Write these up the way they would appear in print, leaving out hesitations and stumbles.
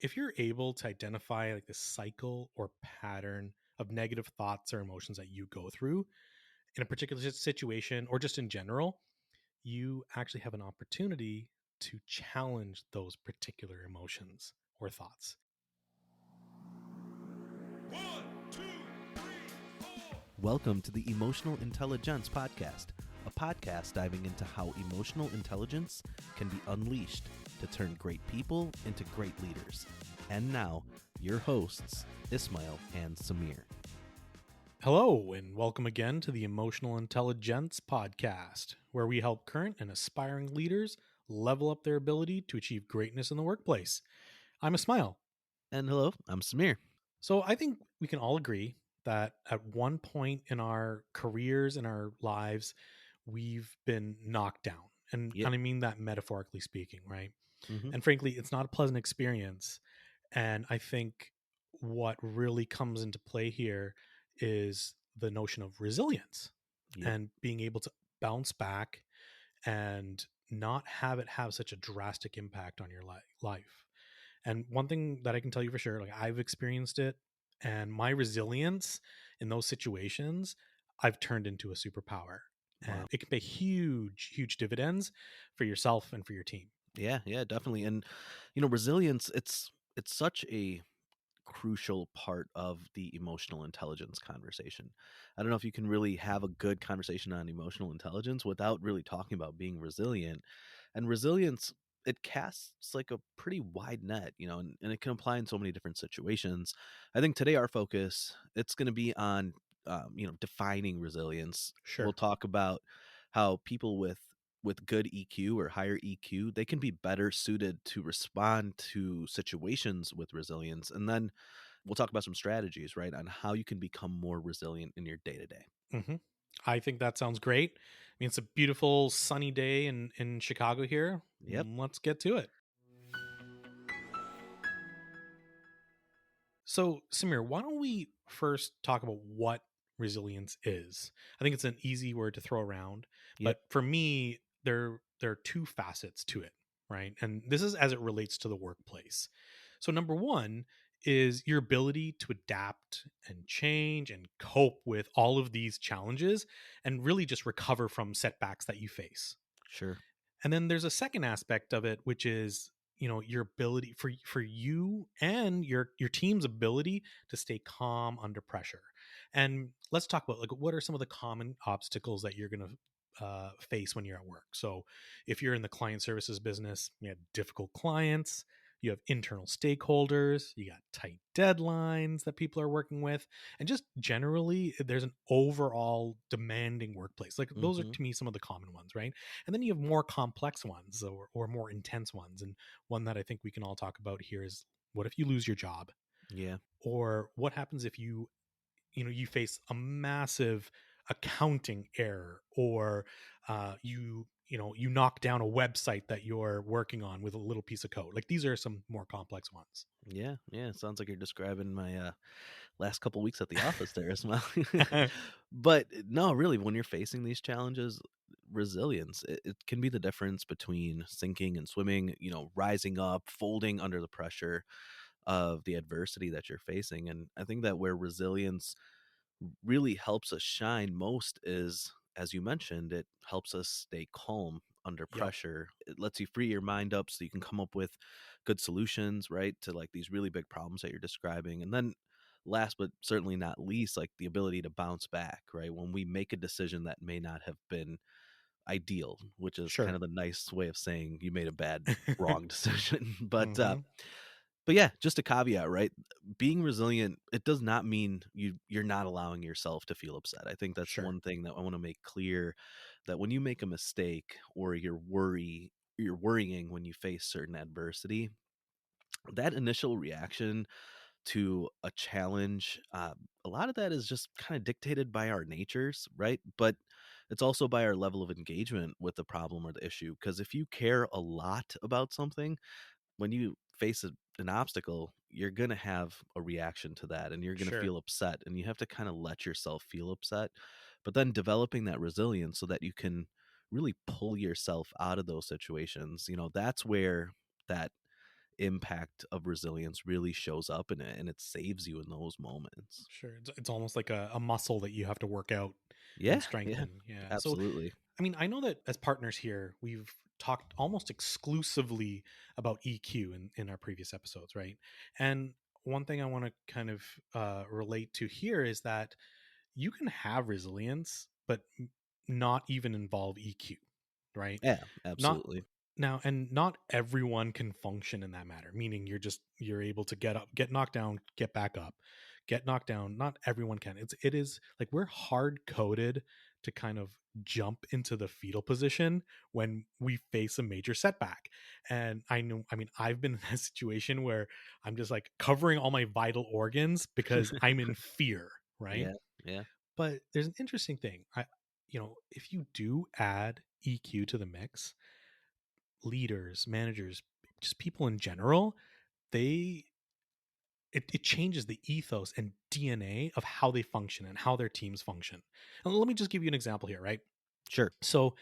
If you're able to identify like the cycle or pattern of negative thoughts or emotions that you go through in a particular situation or just in general, you actually have an opportunity to challenge those particular emotions or thoughts. 1, 2, 3, 4. Welcome to the Emotional Intelli-Gents Podcast, a podcast diving into how emotional intelligence can be unleashed to turn great people into great leaders. And now, your hosts, Ismail and Samir. Hello, and welcome again to the Emotional Intelli-Gents Podcast, where we help current and aspiring leaders level up their ability to achieve greatness in the workplace. I'm Ismail. And hello, I'm Samir. So I think we can all agree that at one point in our careers and our lives, we've been knocked down. And Yep. I mean that metaphorically speaking, right? Mm-hmm. And frankly, it's not a pleasant experience. And I think what really comes into play here is the notion of resilience Yep. and being able to bounce back and not have it have such a drastic impact on your life. And one thing that I can tell you for sure, like I've experienced it, and my resilience in those situations, I've turned into a superpower. Wow. And it can pay huge dividends for yourself and for your team. Yeah, definitely. And resilience, it's such a crucial part of the emotional intelligence conversation. I don't know if you can really have a good conversation on emotional intelligence without really talking about being resilient. And resilience, it casts like a pretty wide net, and it can apply in so many different situations. I think today our focus, it's going to be on, defining resilience. We'll Sure. talk about how people with good EQ or higher EQ, they can be better suited to respond to situations with resilience. And then we'll talk about some strategies, right, on how you can become more resilient in your day to day. hmm I think that sounds great. I mean, it's a beautiful sunny day in Chicago here. Yep. Let's get to it. So, Samir, why don't we first talk about what resilience is? I think it's an easy word to throw around, Yep. but for me, there are two facets to it, right? And this is as it relates to the workplace. So, number one is your ability to adapt and change and cope with all of these challenges and really just recover from setbacks that you face. Sure. And then there's a second aspect of it, which is, your ability for you and your team's ability to stay calm under pressure. And let's talk about like what are some of the common obstacles that you're going to face when you're at work. So if you're in the client services business, you have difficult clients, you have internal stakeholders, you got tight deadlines that people are working with, and just generally there's an overall demanding workplace. Like those are Hmm. to me some of the common ones, right? And then you have more complex ones or more intense ones. And one that I think we can all talk about here is what if you lose your job? Yeah. Or what happens if you face a massive accounting error, or you knock down a website that you're working on with a little piece of code. Like these are some more complex ones. Yeah. Sounds like you're describing my last couple weeks at the office there as well. But no, really, when you're facing these challenges, resilience, it can be the difference between sinking and swimming, rising up, folding under the pressure of the adversity that you're facing. And I think that where resilience really helps us shine most is, as you mentioned, it helps us stay calm under Yep. pressure. It lets you free your mind up so you can come up with good solutions, right, to like these really big problems that you're describing. And then last but certainly not least, like the ability to bounce back, right? When we make a decision that may not have been ideal, which is kind Sure. of the nice way of saying you made a bad wrong decision. hmm But yeah, just a caveat, right? Being resilient, it does not mean you're not allowing yourself to feel upset. I think that's Sure. one thing that I want to make clear, that when you make a mistake or you're worrying when you face certain adversity, that initial reaction to a challenge, a lot of that is just kind of dictated by our natures, right? But it's also by our level of engagement with the problem or the issue. Because if you care a lot about something, when you face an obstacle, you're going to have a reaction to that and you're going to Sure. feel upset, and you have to kind of let yourself feel upset, but then developing that resilience so that you can really pull yourself out of those situations. That's where that impact of resilience really shows up, and it saves you in those moments. Sure. It's almost like a muscle that you have to work out and Yeah, yeah, strengthen. Yeah. So, absolutely. I mean, I know that as partners here, we've talked almost exclusively about EQ in our previous episodes, right? And one thing I want to kind of relate to here is that you can have resilience, but not even involve EQ, right? Yeah, Not absolutely. now, and not everyone can function in that matter, meaning you're able to get up, get knocked down, get back up, get knocked down. Not everyone can. It is like we're hard coded to kind of jump into the fetal position when we face a major setback. And I know, I mean, I've been in a situation where I'm just like covering all my vital organs because I'm in fear, right? Yeah, yeah, But there's an interesting thing. If you do add EQ to the mix, leaders, managers, just people in general, they it changes the ethos and DNA of how they function and how their teams function. And let me just give you an example here, right? sure. So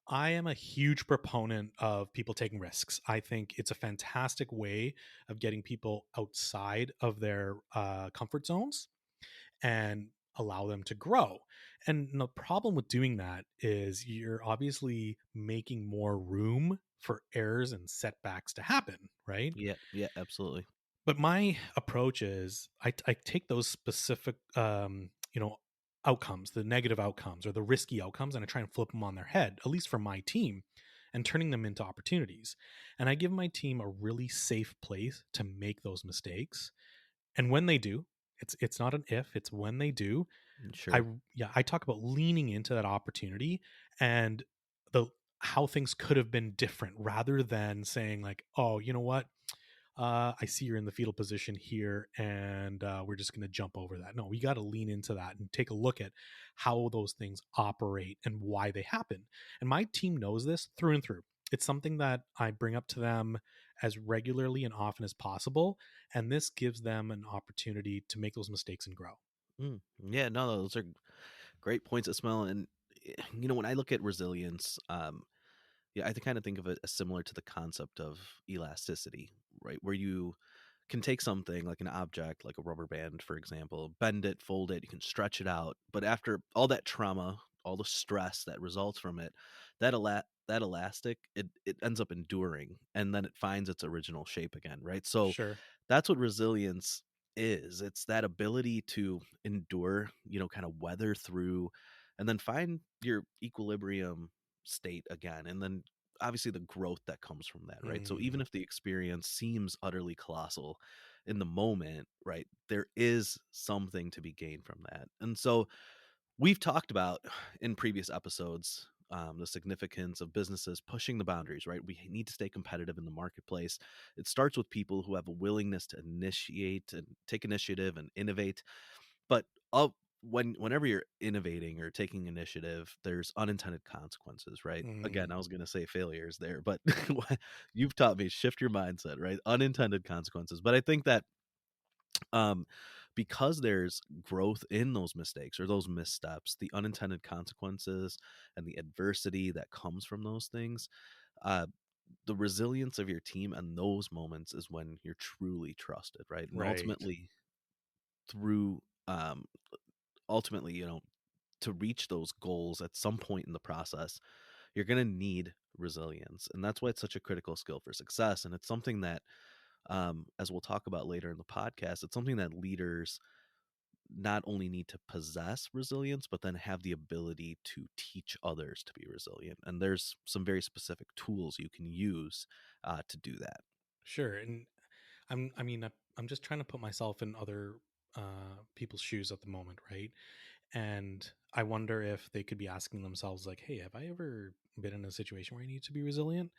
I am a huge proponent of people taking risks. I think it's a fantastic way of getting people outside of their comfort zones and allow them to grow. And the problem with doing that is you're obviously making more room for errors and setbacks to happen, right? Yeah, yeah, absolutely. But my approach is I take those specific, outcomes, the negative outcomes or the risky outcomes, and I try and flip them on their head, at least for my team, and turning them into opportunities. And I give my team a really safe place to make those mistakes. And when they do, it's not an if, it's when they do, I Sure. yeah, I talk about leaning into that opportunity and the how things could have been different rather than saying like, "Oh, you know what? I see you're in the fetal position here, and we're just going to jump over that." No, we got to lean into that and take a look at how those things operate and why they happen. And my team knows this through and through. It's something that I bring up to them as regularly and often as possible, and this gives them an opportunity to make those mistakes and grow. Yeah, no, those are great points of smell. And when I look at resilience, yeah, I kind of think of it as similar to the concept of elasticity, right? Where you can take something like an object, like a rubber band, for example, bend it, fold it, you can stretch it out. But after all that trauma, all the stress that results from it, that elastic, it ends up enduring, and then it finds its original shape again, right? So Sure. that's what resilience is. It's that ability to endure, kind of weather through and then find your equilibrium state again. And then obviously the growth that comes from that, right? So even Mm, if the experience seems utterly colossal in the moment, right, there is something to be gained from that. And so we've talked about in previous episodes the significance of businesses pushing the boundaries, right? We need to stay competitive in the marketplace. It starts with people who have a willingness to initiate and take initiative and innovate. But whenever you're innovating or taking initiative, there's unintended consequences, right? mm, Again, I was going to say failures there, but you've taught me shift your mindset, right? Unintended consequences. But I think that um because there's growth in those mistakes or those missteps, the unintended consequences and the adversity that comes from those things, uh the resilience of your team and those moments is when you're truly trusted, right? And right. through um ultimately, to reach those goals at some point in the process, you're going to need resilience. And that's why it's such a critical skill for success. And it's something that, as we'll talk about later in the podcast, it's something that leaders not only need to possess resilience, but then have the ability to teach others to be resilient. And there's some very specific tools you can use to do that. Sure. And I'm just trying to put myself in other people's shoes at the moment, right? And I wonder if they could be asking themselves, like, "Hey, have I ever been in a situation where I need to be resilient?"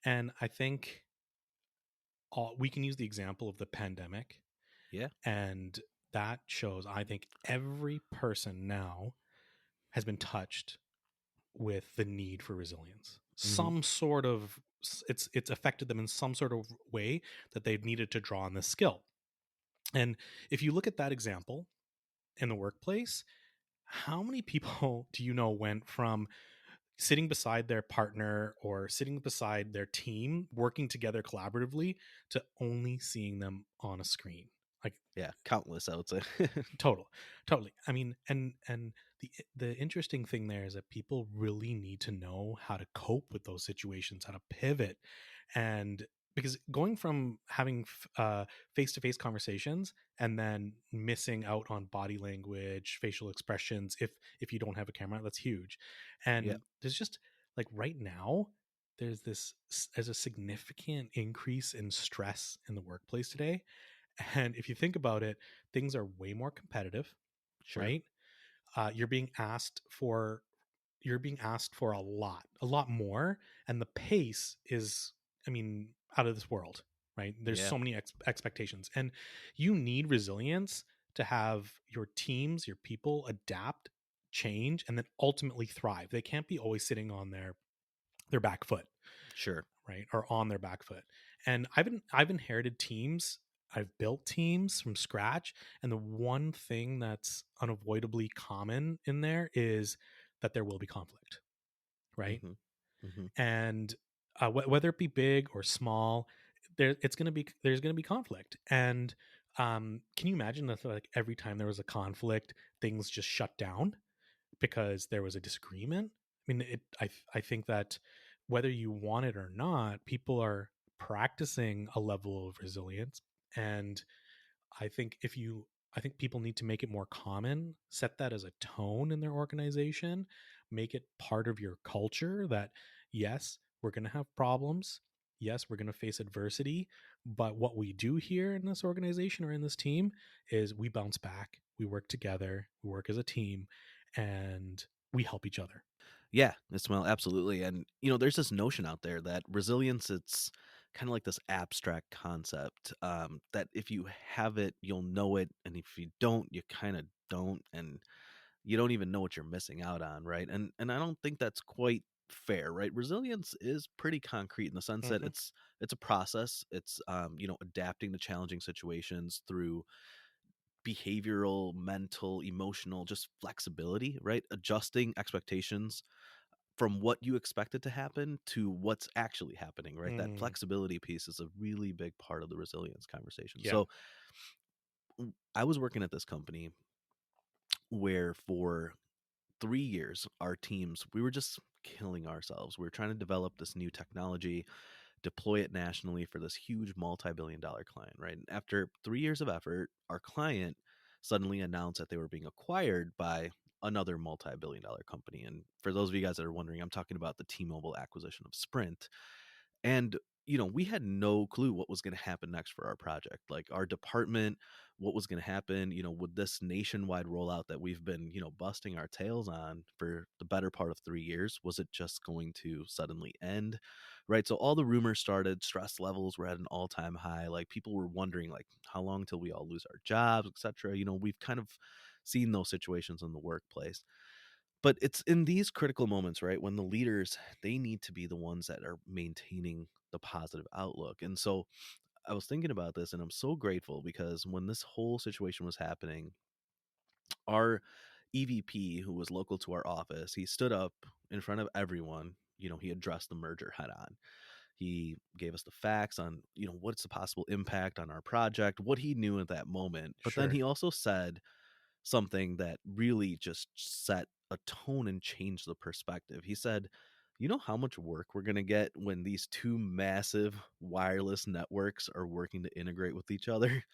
And I think we can use the example of the pandemic, Yeah. and that shows. I think every person now has been touched with the need for resilience. Hmm. Some sort of it's affected them in some sort of way that they've needed to draw on this skill. And if you look at that example in the workplace, how many people do you know went from sitting beside their partner or sitting beside their team, working together collaboratively, to only seeing them on a screen. Like Yeah, countless, I would say. total, totally. I mean, and the interesting thing there is that people really need to know how to cope with those situations, how to pivot, and because going from having face-to-face conversations and then missing out on body language, facial expressions, if you don't have a camera, that's huge. Yeah, And there's just like right now, there's a significant increase in stress in the workplace today. And if you think about it, things are way more competitive, sure. right? You're being asked for a lot more, and the pace is, I mean, out of this world, right? There's Yeah, so many expectations, and you need resilience to have your teams, your people adapt, change, and then ultimately thrive. They can't be always sitting on their back foot, sure. right? Or on their back foot. And I've inherited teams, I've built teams from scratch, and the one thing that's unavoidably common in there is that there will be conflict, right? Hmm. Hmm. And whether it be big or small, there's going to be conflict. And can you imagine that, like, every time there was a conflict, things just shut down because there was a disagreement? I mean, I think that whether you want it or not, people are practicing a level of resilience. And I think I think people need to make it more common, set that as a tone in their organization, make it part of your culture that yes, we're going to have problems. Yes, we're going to face adversity, but what we do here in this organization or in this team is we bounce back, we work together, we work as a team, and we help each other. Yeah, it's well, absolutely. And there's this notion out there that resilience, it's kind of like this abstract concept, that if you have it, you'll know it, and if you don't, you kind of don't, and you don't even know what you're missing out on, right? And I don't think that's quite fair, right? Resilience is pretty concrete in the sense that Hmm. it's a process. It's adapting to challenging situations through behavioral, mental, emotional, just flexibility, right? Adjusting expectations from what you expected to happen to what's actually happening, right? That Mm, flexibility piece is a really big part of the resilience conversation. yeah, So I was working at this company where for 3 years, our teams, we were just killing ourselves. We were trying to develop this new technology, deploy it nationally for this huge multi-billion-dollar client, right? And after 3 years of effort, our client suddenly announced that they were being acquired by another multi-billion-dollar company. And for those of you guys that are wondering, I'm talking about the T-Mobile acquisition of Sprint. And we had no clue what was going to happen next for our project. Like our department, what was going to happen, with this nationwide rollout that we've been, busting our tails on for the better part of 3 years, was it just going to suddenly end? Right. So all the rumors started, stress levels were at an all-time high. Like people were wondering, like, how long till we all lose our jobs, etc. We've kind of seen those situations in the workplace. But it's in these critical moments, right, when the leaders, they need to be the ones that are maintaining the positive outlook. And so I was thinking about this, and I'm so grateful because when this whole situation was happening, our EVP, who was local to our office, he stood up in front of everyone. He addressed the merger head on. He gave us the facts on, what's the possible impact on our project, what he knew at that moment. But then sure. he also said something that really just set a tone and changed the perspective. He said, "You know how much work we're going to get when these two massive wireless networks are working to integrate with each other?"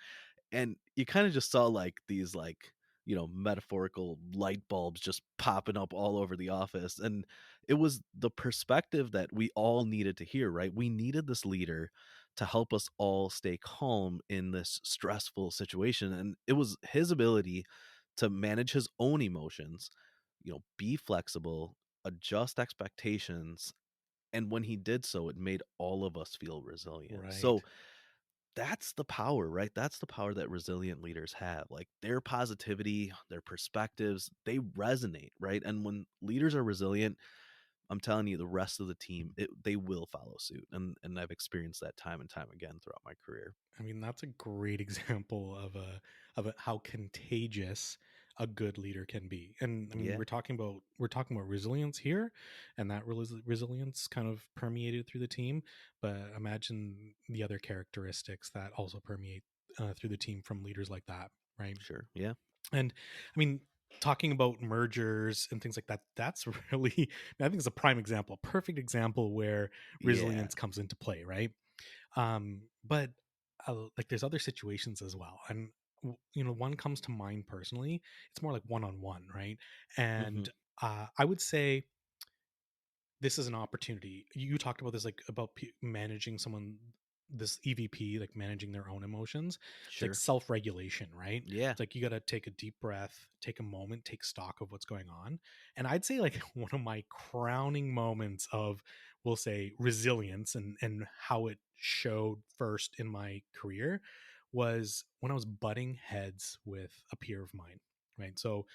And you kind of just saw like these like metaphorical light bulbs just popping up all over the office, and it was the perspective that we all needed to hear, right? We needed this leader to help us all stay calm in this stressful situation, and it was his ability to manage his own emotions, be flexible, adjust expectations, and when he did so, it made all of us feel resilient. Right. So that's the power, right? That's the power that resilient leaders have. Like their positivity, their perspectives, they resonate, right? And when leaders are resilient, I'm telling you, the rest of the team, they will follow suit. And I've experienced that time and time again throughout my career. I mean, that's a great example of how contagious a good leader can be. And I mean, Yeah, we're talking about resilience here, and that resilience kind of permeated through the team. But imagine the other characteristics that also permeate through the team from leaders like that, right? sure. Yeah. And I mean, talking about mergers and things like that, that's really, I think it's a prime example, perfect example where Yeah. resilience comes into play, right? But like there's other situations as well. And, one comes to mind personally. It's more like one on one, right? Hmm. And I would say this is an opportunity. You talked about this, like about managing someone, this EVP, like managing their own emotions. It's like Sure. self regulation, right? Yeah. It's like you got to take a deep breath, take a moment, take stock of what's going on. And I'd say like one of my crowning moments of, we'll say, resilience and how it showed first in my career was when I was butting heads with a peer of mine, right? So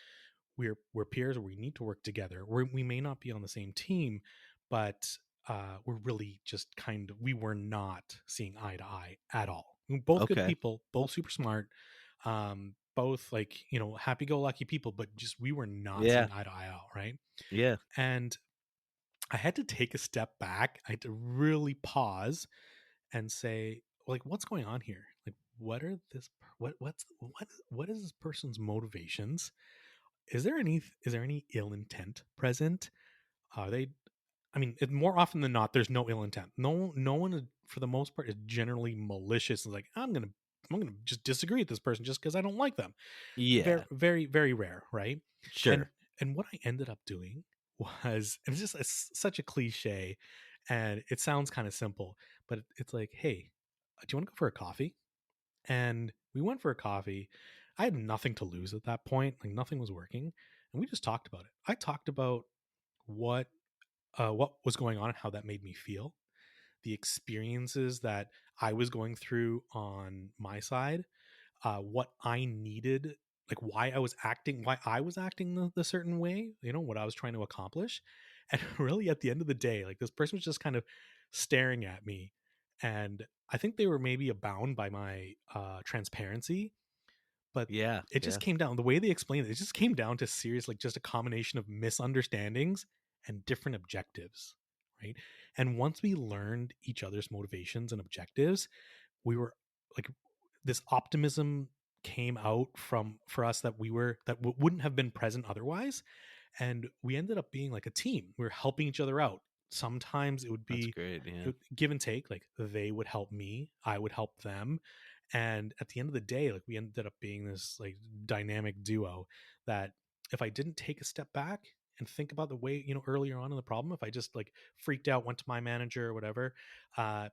we're peers, we need to work together, we may not be on the same team, but we're really just kind of, we were not seeing eye to eye at all. We're both good Okay. people, both super smart, both like, happy-go-lucky people, but just we were not Yeah. seeing eye to eye out, right? Yeah. And I had to take a step back. I had to really pause and say, like, what's going on here? Like, what are this what is this person's motivations? Is there any ill intent present? Are they, I mean, more often than not, there's no ill intent. No one for the most part is generally malicious and like, I'm gonna just disagree with this person just because I don't like them. Very Yeah. very very rare, right? And Sure. and what I ended up doing was, and it's just such a cliche, and it sounds kind of simple, but it's like, hey, do you want to go for a coffee? And we went for a coffee. I had nothing to lose at that point, like nothing was working, and we just talked about it. I talked about what what was going on and how that made me feel, the experiences that I was going through on my side, what I needed, like why I was acting the certain way, what I was trying to accomplish. And really at the end of the day, like this person was just kind of staring at me. And I think they were maybe abound by my transparency, but Yeah. it just Yeah. came down, the way they explained it, it just came down to serious, like just a combination of misunderstandings and different objectives, right? And once we learned each other's motivations and objectives, we were like, this optimism came out from for us that wouldn't have been present otherwise. And we ended up being like a team. We were helping each other out. Sometimes it would That's be great. Yeah. give and take, like they would help me, I would help them. And at the end of the day, like we ended up being this like dynamic duo that, if I didn't take a step back and think about the way, earlier on in the problem, if I just like freaked out, went to my manager or whatever,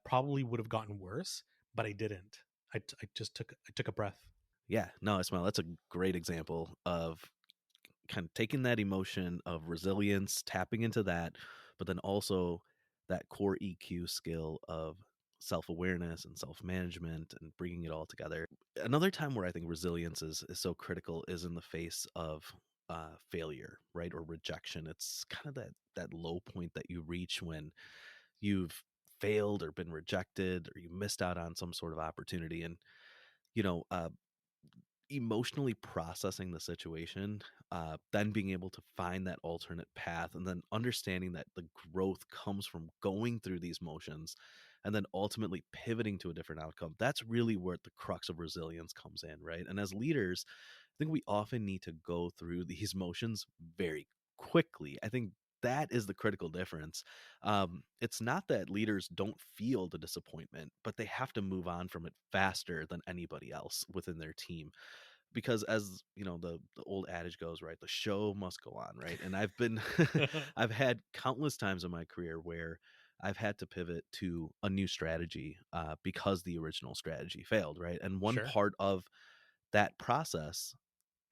probably would have gotten worse. But I didn't. I just took a breath. Yeah. No, I smell. That's a great example of kind of taking that emotion of resilience, tapping into that, but then also that core EQ skill of self awareness and self management and bringing it all together. Another time where I think resilience is so critical is in the face of failure, right? Or rejection. It's kind of that low point that you reach when you've failed or been rejected or you missed out on some sort of opportunity. And, you know, uh, emotionally processing the situation, then being able to find that alternate path, and then understanding that the growth comes from going through these motions and then ultimately pivoting to a different outcome. That's really where the crux of resilience comes in, right? And as leaders, I think we often need to go through these motions very quickly. I think that is the critical difference. It's not that leaders don't feel the disappointment, but they have to move on from it faster than anybody else within their team, because as you know, the old adage goes, right, the show must go on, right? And I've been I've had countless times in my career where I've had to pivot to a new strategy because the original strategy failed, right? And one Sure. part of that process,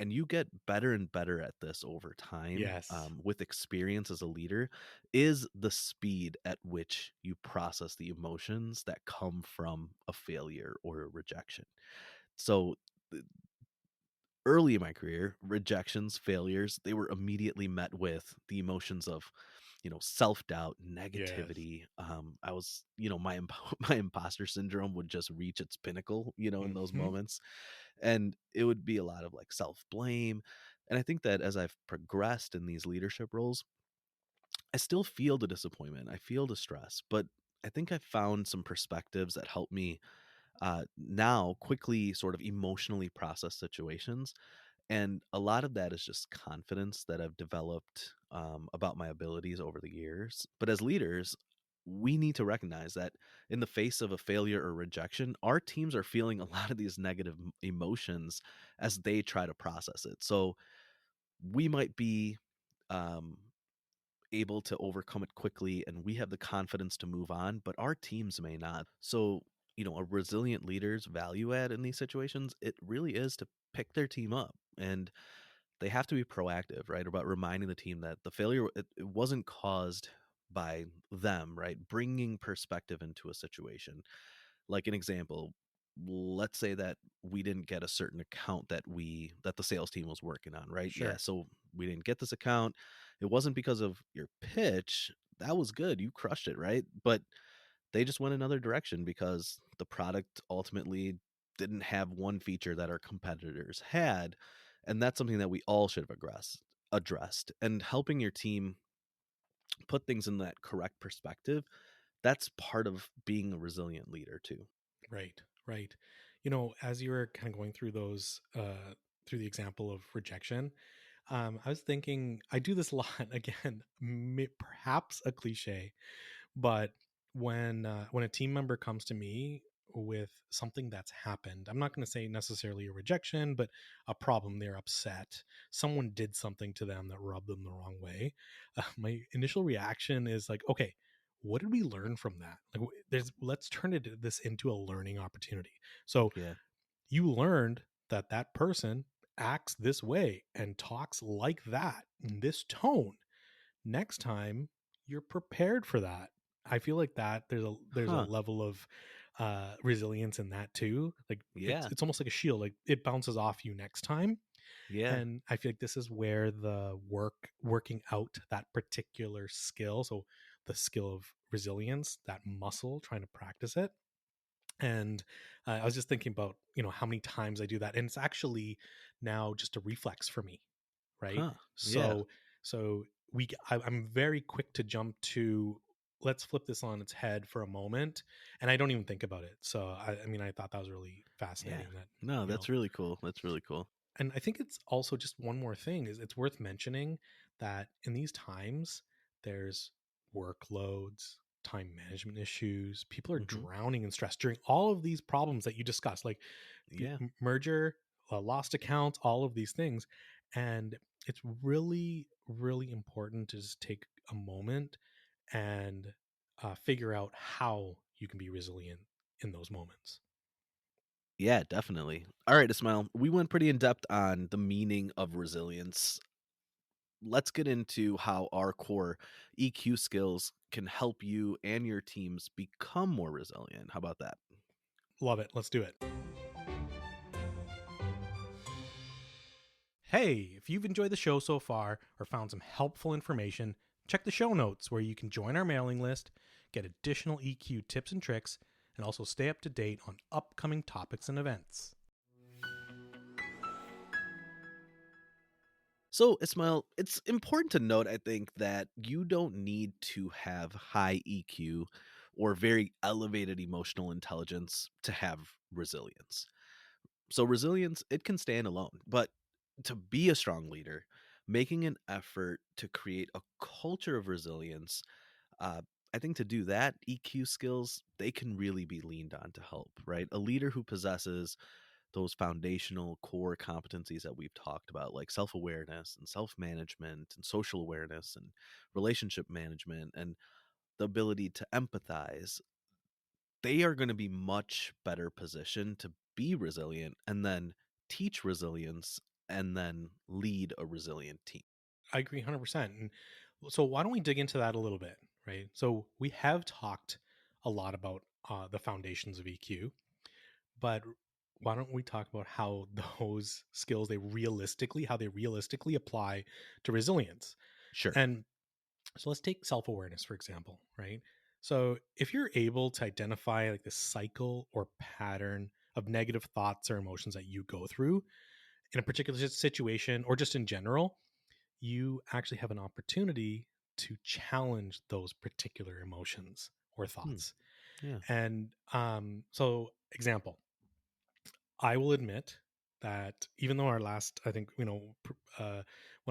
and you get better and better at this over time, Yes. with experience as a leader, is the speed at which you process the emotions that come from a failure or a rejection. So early in my career, rejections, failures, they were immediately met with the emotions of, self-doubt, Yes. negativity. I was, my my imposter syndrome would just reach its pinnacle, in those Hmm. moments. And it would be a lot of like self-blame. And I think that as I've progressed in these leadership roles, I still feel the disappointment. I feel the stress, but I think I've found some perspectives that help me now quickly sort of emotionally process situations. And a lot of that is just confidence that I've developed about my abilities over the years. But as leaders, we need to recognize that in the face of a failure or rejection, our teams are feeling a lot of these negative emotions as they try to process it. So we might be um, able to overcome it quickly and we have the confidence to move on, but our teams may not. So, a resilient leader's value add in these situations, it really is to pick their team up, and they have to be proactive, right? About reminding the team that the failure, it wasn't caused by them, right? Bringing perspective into a situation. Like an example, let's say that we didn't get a certain account that the sales team was working on, right? Yeah, Sure. so we didn't get this account. It wasn't because of your pitch. That was good. You crushed it, right? But they just went another direction because the product ultimately didn't have one feature that our competitors had. And that's something that we all should have addressed. And helping your team put things in that correct perspective, that's part of being a resilient leader too. Right, right. As you were kind of going through those, through the example of rejection, I was thinking I do this a lot. Again, perhaps a cliche, but when a team member comes to me with something that's happened, I'm not going to say necessarily a rejection, but a problem. They're upset. Someone did something to them that rubbed them the wrong way. My initial reaction is like, okay, what did we learn from that? Like, let's turn this into a learning opportunity. So Yeah. you learned that that person acts this way and talks like that in this tone. Next time, you're prepared for that. I feel like that there's a Huh. level of resilience in that too. Like it's Yeah. it's almost like a shield. Like it bounces off you next time. Yeah. And I feel like this is where the working out that particular skill, so the skill of resilience, that muscle, trying to practice it. And I was just thinking about how many times I do that, and it's actually now just a reflex for me, right? Huh. Yeah. So I'm very quick to jump to, let's flip this on its head for a moment, and I don't even think about it. So I mean, I thought that was really Yeah. fascinating. That No, you know that's really cool. That's really cool. and I think it's also just one more thing is it's worth mentioning that in these times there's workloads, time management issues, people are Hmm. drowning in stress during all of these problems that you discussed, like the Yeah. merger, lost accounts, all of these things. And it's really, really important to just take a moment and figure out how you can be resilient in those moments. Yeah, definitely. All right, Ismail, we went pretty in depth on the meaning of resilience. Let's get into how our core EQ skills can help you and your teams become more resilient. How about that? Love it. Let's do it. Hey, if you've enjoyed the show so far or found some helpful information, check the show notes where you can join our mailing list, get additional EQ tips and tricks, and also stay up to date on upcoming topics and events. So, Ismail, it's important to note, I think, that you don't need to have high EQ or very elevated emotional intelligence to have resilience. So, resilience, it can stand alone, but to be a strong leader, making an effort to create a culture of resilience, uh, I think to do that, EQ skills, they can really be leaned on to help, right? A leader who possesses those foundational core competencies that we've talked about, like self awareness and self management and social awareness and relationship management and the ability to empathize, they are going to be much better positioned to be resilient and then teach resilience and then lead a resilient team. I agree 100%. And so, why don't we dig into that a little bit, right? So, we have talked a lot about the foundations of EQ, but why don't we talk about how those skills, how they realistically apply to resilience? Sure. And so let's take self-awareness, for example, right? So if you're able to identify like the cycle or pattern of negative thoughts or emotions that you go through, in a particular situation or just in general, you actually have an opportunity to challenge those particular emotions or Hmm. thoughts. Yeah. And so, example, I will admit that even though our last, I think, one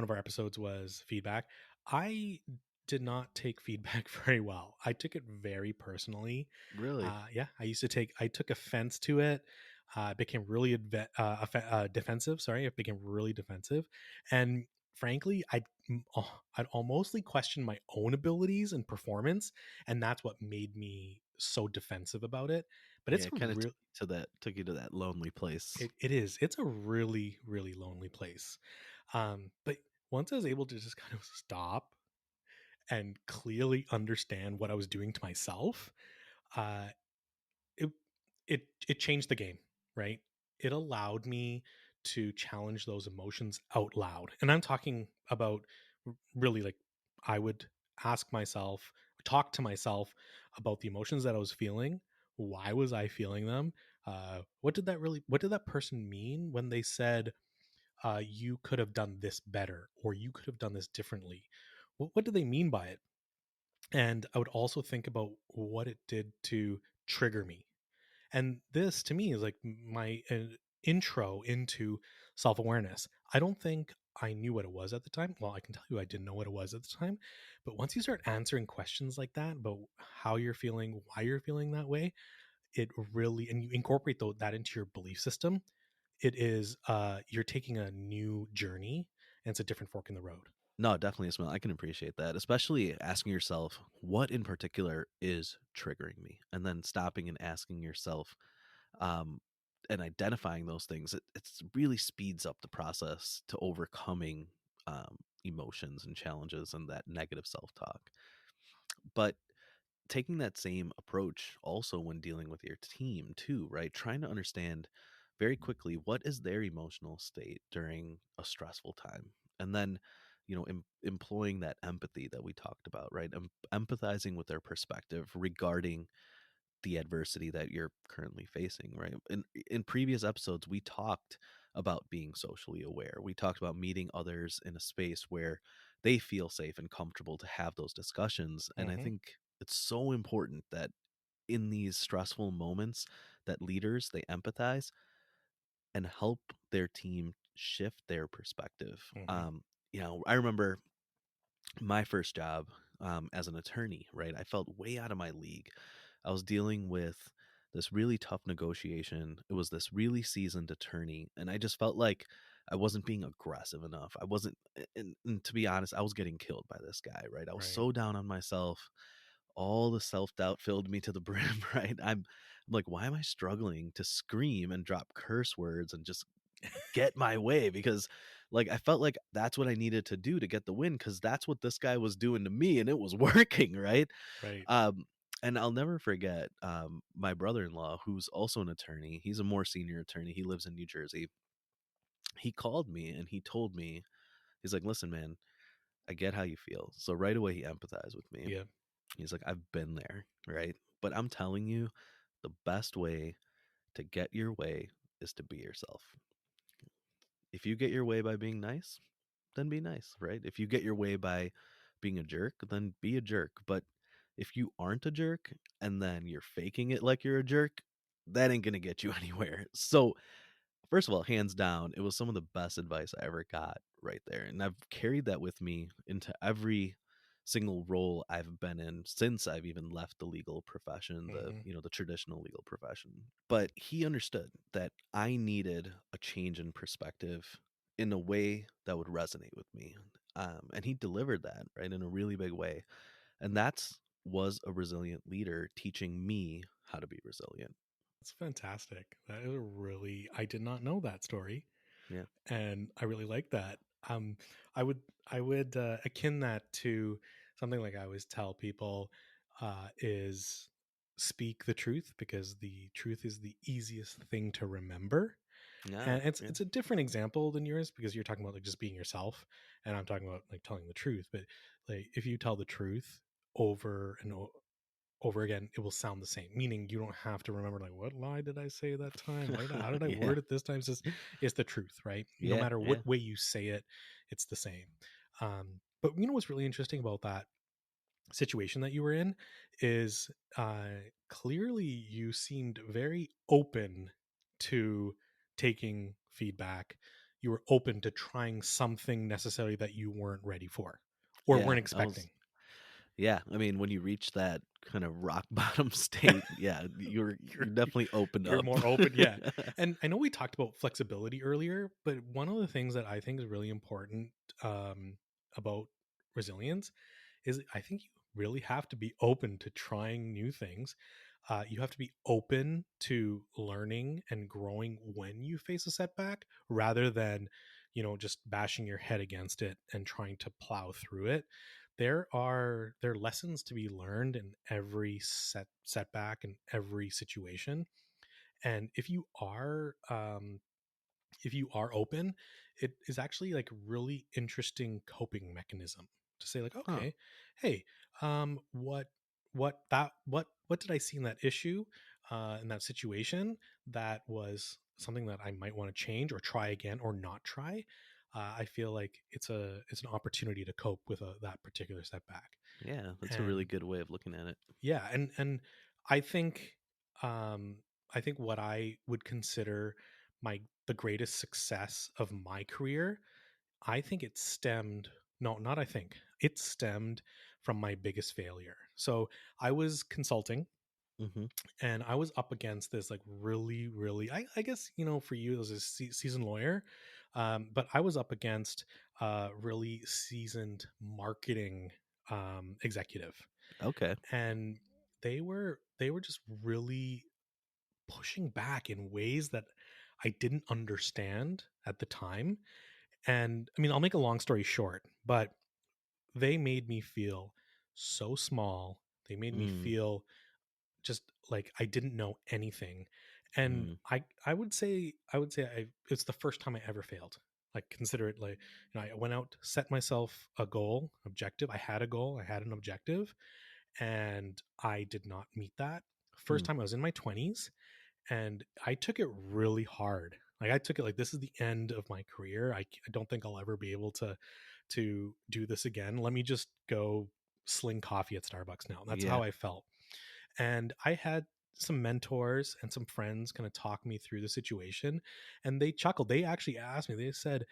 of our episodes was feedback, I did not take feedback very well. I took it very personally. Really? Yeah, I took offense to it. Became really defensive. Sorry, I became really defensive. And frankly, I'd almostly question my own abilities and performance. And that's what made me so defensive about it. But Yeah. it's a It kind of real, took you to that lonely place. it is. It's a really, really lonely place. But once I was able to just kind of stop and clearly understand what I was doing to myself, uh, it it changed the game, right? It allowed me to challenge those emotions out loud. And I'm talking about really like I would ask myself, talk to myself about the emotions that I was feeling. Why was I feeling them? What did that person mean when they said, you could have done this better or you could have done this differently? What do they mean by it? And I would also think about what it did to trigger me. And this to me is like my intro into self awareness. I don't think I knew what it was at the time. Well, I can tell you I didn't know what it was at the time. But once you start answering questions like that about how you're feeling, why you're feeling that way, it really, and you incorporate that into your belief system, it is, you're taking a new journey and it's a different fork in the road. No, definitely, Ismail. I can appreciate that, especially asking yourself what in particular is triggering me, and then stopping and asking yourself, um, and identifying those things. It's really speeds up the process to overcoming emotions and challenges and that negative self talk. But taking that same approach also when dealing with your team too, right? Trying to understand very quickly what is their emotional state during a stressful time. And then, employing that empathy that we talked about, right? Empathizing with their perspective regarding the adversity that you're currently facing, right? In previous episodes, we talked about being socially aware. We talked about meeting others in a space where they feel safe and comfortable to have those discussions. And I Hmm. think it's so important that in these stressful moments that leaders they empathize and help their team shift their perspective. Hmm. I remember my first job as an attorney, right? I felt way out of my league. I was dealing with this really tough negotiation. It was this really seasoned attorney, and I just felt like I wasn't being aggressive enough. I wasn't, and to be honest, I was getting killed by this guy, right? I was Right. so down on myself. All the self doubt filled me to the brim, right? I'm like, why am I struggling to scream and drop curse words and just get my way? Because like I felt like that's what I needed to do to get the win because that's what this guy was doing to me and it was working, right? Right. Um, and I'll never forget my brother-in-law, who's also an attorney. He's a more senior attorney. He lives in New Jersey. He called me and he told me, he's like, listen, man, I get how you feel. So right away he empathized with me. Yeah. He's like, I've been there, right? But I'm telling you, the best way to get your way is to be yourself. If you get your way by being nice, then be nice, right? If you get your way by being a jerk, then be a jerk. But if you aren't a jerk and then you're faking it like you're a jerk, that ain't gonna get you anywhere. So, first of all, hands down, it was some of the best advice I ever got right there. And I've carried that with me into every single role I've been in since I've even left the legal profession, Hmm. the traditional legal profession. But he understood that I needed a change in perspective in a way that would resonate with me. And he delivered that right in a really big way. And that's was a resilient leader teaching me how to be resilient. That's fantastic. That is a really, I did not know that story, Yeah. and I really like that. Um, I would akin that to something like I always tell people, is speak the truth because the truth is the easiest thing to remember. Yeah. And it's Yeah. it's a different example than yours because you're talking about like just being yourself, and I'm talking about like telling the truth. But like if you tell the truth over and over again, it will sound the same. Meaning you don't have to remember like what lie did I say that time? How did I Yeah. word it this time? It's the truth, right? No Yeah. matter Yeah. what way you say it, it's the same. But you know what's really interesting about that situation that you were in is clearly you seemed very open to taking feedback. You were open to trying something necessarily that you weren't ready for or Yeah. weren't I was. expecting. Yeah. I mean, when you reach that kind of rock bottom state, yeah, you're you're definitely opened you're up. more open, yeah. And I know we talked about flexibility earlier, but one of the things that I think is really important about resilience is I think you really have to be open to trying new things. You have to be open to learning and growing when you face a setback rather than, just bashing your head against it and trying to plow through it. There are lessons to be learned in every setback and every situation. And if you are open, it is actually like really interesting coping mechanism to say like, Huh. okay, hey, what did I see in that issue, in that situation, that was something that I might want to change or try again or not try. I feel like it's an opportunity to cope with that particular setback. Yeah, that's a really And good way of looking at it. yeah, and I think um I think what I would consider the greatest success of my career, I think it stemmed no, not I think. It stemmed from my biggest failure. So, I was consulting Hmm. and I was up against this like really really I guess, for you as a seasoned lawyer, but I was up against a really seasoned marketing executive, Okay. and they were just really pushing back in ways that I didn't understand at the time. And I mean, I'll make a long story short, but they made me feel so small. They made me Mm, feel just like I didn't know anything. And mm. I would say it's the first time I ever failed. Like, consider it like, I went out, set myself a goal, objective. I had a goal, I had an objective, and I did not meet that. First Hmm. time I was in my 20s, and I took it really hard. Like, I took it like this is the end of my career. I don't think I'll ever be able to do this again. Let me just go sling coffee at Starbucks now. That's Yeah. how I felt. And I had some mentors and some friends kind of talk me through the situation, and they chuckled. They actually asked me, they said,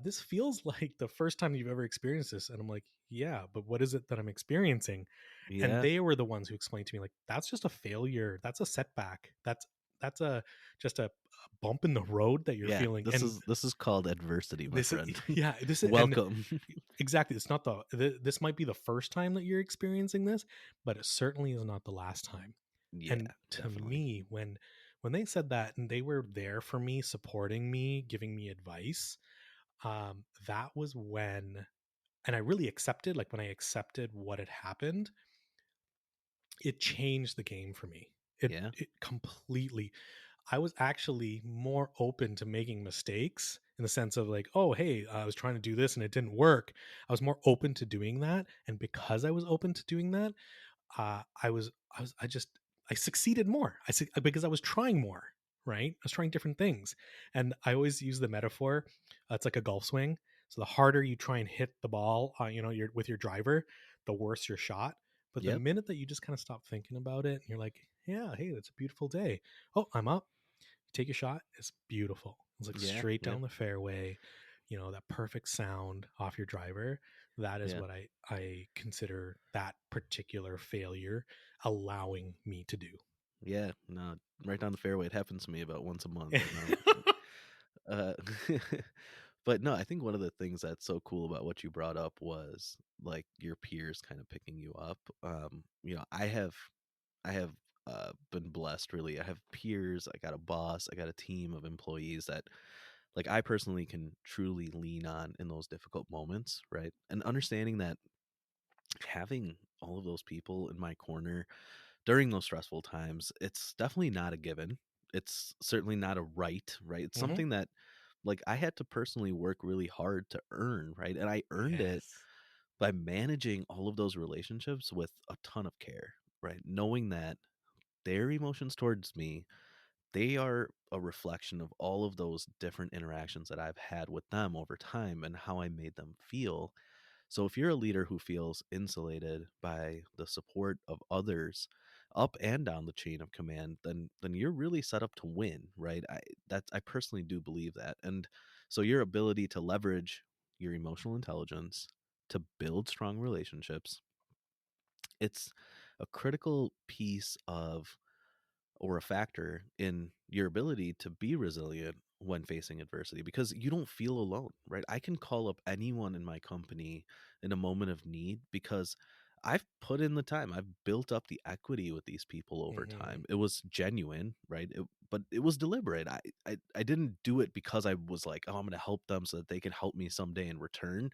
this feels like the first time you've ever experienced this. And I'm like, yeah, but what is it that I'm experiencing? And Yeah. they were the ones who explained to me, like, that's just a failure. That's a setback. That's a just a bump in the road that you're Yeah. feeling. This And is this is called adversity, my this is, friend. yeah, this is, and Welcome. exactly, it's not this might be the first time that you're experiencing this, but it certainly is not the last time. Yeah, And to definitely. me, when they said that and they were there for me, supporting me, giving me advice, that was when, and I really accepted, like when I accepted what had happened, it changed the game for me. Yeah. It completely, I was actually more open to making mistakes, in the sense of like, oh, hey, I was trying to do this and it didn't work. I was more open to doing that. And because I was open to doing that, I succeeded more. Because I was trying more, right? I was trying different things. And I always use the metaphor, it's like a golf swing. So the harder you try and hit the ball, with your driver, the worse your shot. But the Yep. minute that you just kind of stop thinking about it, and you're like, yeah, hey, that's a beautiful day. Oh, I'm up. Take a shot. It's beautiful. It's like Yeah. straight Yeah. down the fairway, that perfect sound off your driver. That is Yeah. what I consider that particular failure allowing me to do. Yeah. No, right down the fairway. It happens to me about once a month. No. Uh but no, I think one of the things that's so cool about what you brought up was like your peers kind of picking you up. I have been blessed really. I have peers, I got a boss, I got a team of employees that like I personally can truly lean on in those difficult moments, right? And understanding that having all of those people in my corner during those stressful times, it's definitely not a given. It's certainly not a right? It's Hmm. something that like I had to personally work really hard to earn, right? And I earned it Yes. by managing all of those relationships with a ton of care, right? Knowing that their emotions towards me, they are a reflection of all of those different interactions that I've had with them over time and how I made them feel. So if you're a leader who feels insulated by the support of others up and down the chain of command, then you're really set up to win, right? I personally do believe that. And so your ability to leverage your emotional intelligence to build strong relationships, it's a critical piece of or a factor in your ability to be resilient when facing adversity because you don't feel alone, right? I can call up anyone in my company in a moment of need because I've put in the time. I've built up the equity with these people over Hmm. time. It was genuine, right? But it was deliberate. I didn't do it because I was like, oh, I'm going to help them so that they can help me someday in return,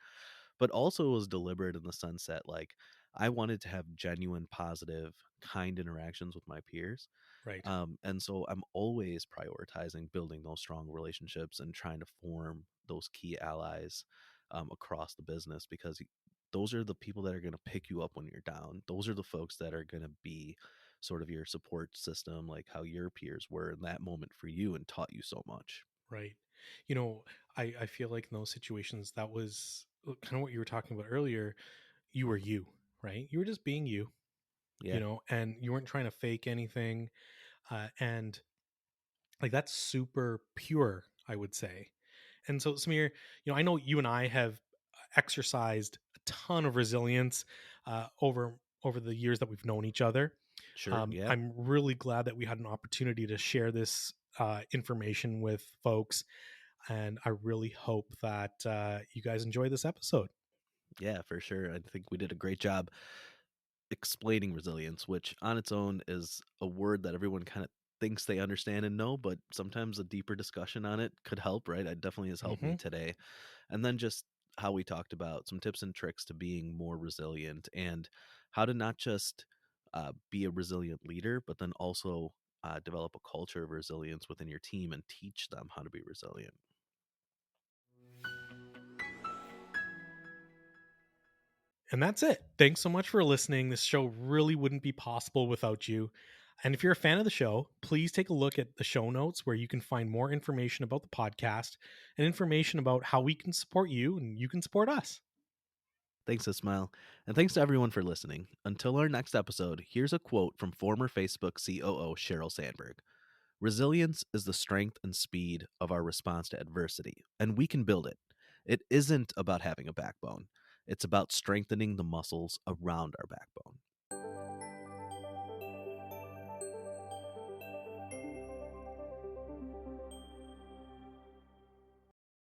but also it was deliberate in the sense that like I wanted to have genuine, positive, kind interactions with my peers. Right. And so I'm always prioritizing building those strong relationships and trying to form those key allies across the business because those are the people that are going to pick you up when you're down. Those are the folks that are going to be sort of your support system, like how your peers were in that moment for you and taught you so much. Right. You know, I feel like in those situations, that was kind of what you were talking about earlier. You were you, right? You were just being you, Yeah, and you weren't trying to fake anything. And like that's super pure, I would say. And so, Samir, I know you and I have exercised a ton of resilience over the years that we've known each other. sure. Yeah. I'm really glad that we had an opportunity to share this information with folks, and I really hope that you guys enjoy this episode. Yeah, for sure. I think we did a great job explaining resilience, which on its own is a word that everyone kind of thinks they understand and know, but sometimes a deeper discussion on it could help, right? It definitely has helped me Hmm. today. And then just how we talked about some tips and tricks to being more resilient and how to not just be a resilient leader, but then also develop a culture of resilience within your team and teach them how to be resilient. And that's it. Thanks so much for listening. This show really wouldn't be possible without you. And if you're a fan of the show, please take a look at the show notes where you can find more information about the podcast and information about how we can support you and you can support us. Thanks, Ismail. And thanks to everyone for listening. Until our next episode, here's a quote from former Facebook COO Sheryl Sandberg. Resilience is the strength and speed of our response to adversity, and we can build it. It isn't about having a backbone, it's about strengthening the muscles around our backbone.